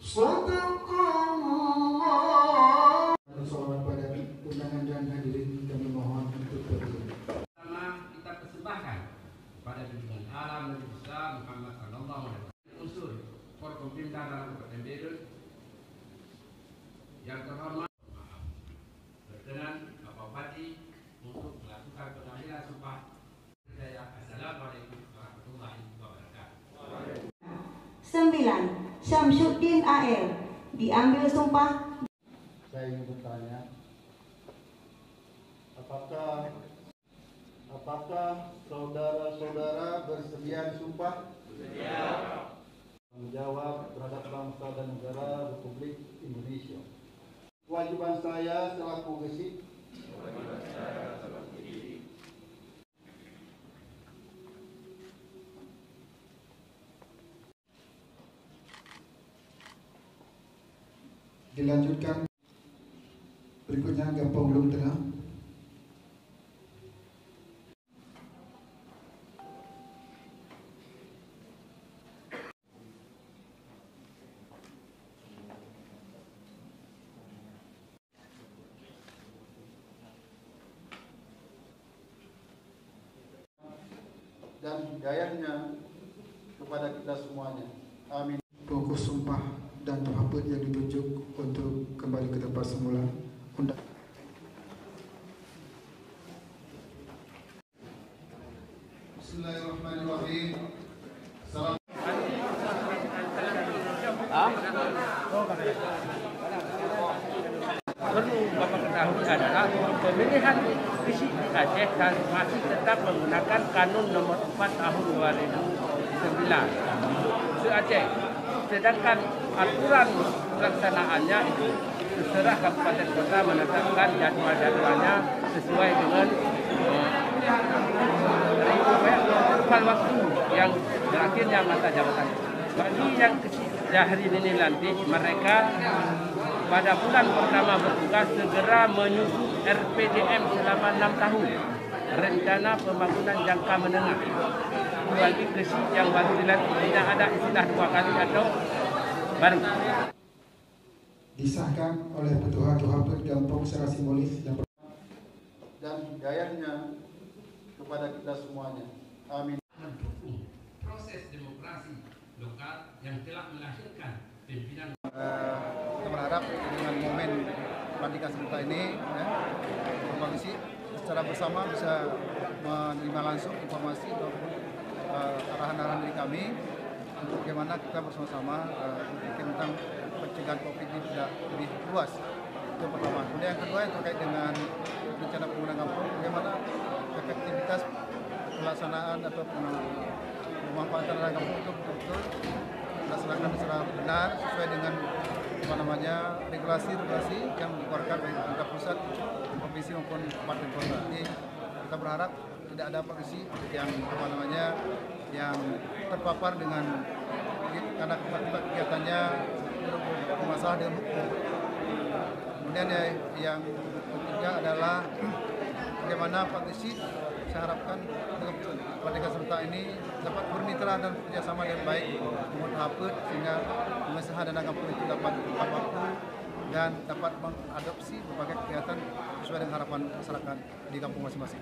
Sadaqallah. Salawat pada undangan dan hadirin kami mohon untuk berdiri. Pertama kita persembahkan pada junjungan alam Nabi besar Muhammad sallallahu alaihi wasallam. Unsur pemerintah dalam Kabupaten Bedut yang terhormat, berkenan Bapak Bupati untuk melakukan pengambilan sumpah. Assalamualaikum warahmatullahi wabarakatuh. 9. Syamsuddin AL diambil sumpah. Saya ingin bertanya, apakah saudara-saudara bersedia sumpah? Bersedia. Menjawab terhadap bangsa dan negara Republik Indonesia. Kewajiban saya selaku gesit. Dilanjutkan berikutnya Gampang Belum Tengah. Dan hidayahnya kepada kita semuanya. Amin. Pokok sumpah dan tahapan yang ditunjuk untuk kembali ke tempat semula. Bismillahirrahmanirrahim. Salam. Perlu Bapak ketahui adalah pemilihan visi di Aceh masih tetap menggunakan Kanun Nomor 4 Tahun 2009 se-Aceh. Sedangkan aturan pelaksanaannya itu terserah kabupaten kota menetapkan jadwal-jadwalnya sesuai dengan waktu yang berakhirnya masa jabatan. Bagi yang Syahri ini nanti, mereka pada bulan pertama bertugas segera menyusun RPJM selama 6 tahun, rencana pembangunan jangka menengah. Bagi kesit yang baru dilantik tidak ada istilah 2 kali atau baru. Disahkan oleh Ketua Tuhapen Gampong secara simbolis dan hidayahnya kepada kita semuanya. Amin. Mendukung proses demokrasi lokal yang telah melahirkan pimpinan. Kita berharap dengan momen pelantikan serentak ini, komisi secara bersama bisa menerima langsung informasi ataupun arahan-arahan dari kami untuk bagaimana kita bersama-sama berpikir tentang pencegahan COVID ini tidak lebih luas. Itu pertama. Kemudian yang kedua yang terkait dengan rencana pembangunan kampung, bagaimana efektivitas pelaksanaan atau pemanfaatan dana kampung itu betul-betul dilaksanakan secara benar sesuai dengan regulasi yang dikeluarkan oleh pemerintah pusat, provinsi maupun kabupaten kota. Jadi kita berharap tidak ada provinsi yang yang terpapar dengan karena kegiatannya bermasalah dengan hukum. Kemudian yang ketiga adalah bagaimana provinsi saya harapkan dengan pelantikan serentak ini dapat bermitra dan bekerjasama dengan baik dengan Hapet sehingga pengesahan dana kampung itu dapat tepat waktu dan dapat mengadopsi berbagai kegiatan sesuai dengan harapan masyarakat di kampung masing-masing.